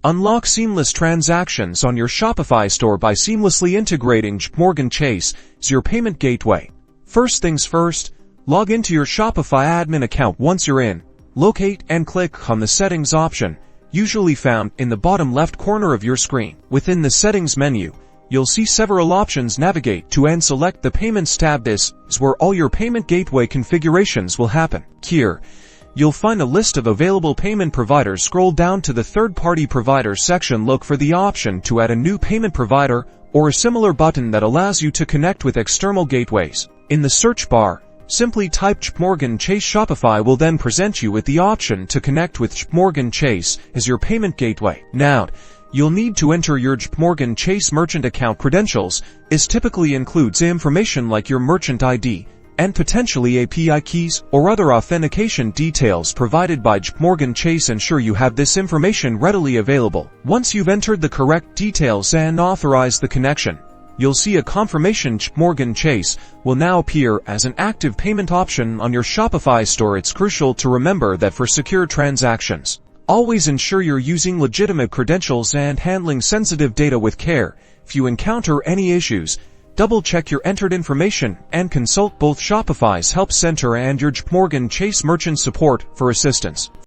Unlock seamless transactions on your Shopify store by seamlessly integrating JPMorgan Chase as your payment gateway. First things first, log into your Shopify admin account. Once you're in, locate and click on the Settings option, usually found in the bottom left corner of your screen. Within the Settings menu, you'll see several options. Navigate to and select the Payments tab. This is where all your payment gateway configurations will happen. Here, you'll find a list of available payment providers. Scroll down to the third-party providers section. Look for the option to add a new payment provider or a similar button that allows you to connect with external gateways. In the search bar, simply type JPMorgan Chase. Shopify will then present you with the option to connect with JPMorgan Chase as your payment gateway. Now, you'll need to enter your JPMorgan Chase merchant account credentials. This typically includes information like your merchant ID and potentially API keys or other authentication details provided by JPMorgan Chase. Ensure you have this information readily available. Once you've entered the correct details and authorized the connection, you'll see a confirmation. JPMorgan Chase will now appear as an active payment option on your Shopify store. It's crucial to remember that for secure transactions, always ensure you're using legitimate credentials and handling sensitive data with care. If you encounter any issues, double-check your entered information and consult both Shopify's Help Center and your JPMorgan Chase merchant support for assistance.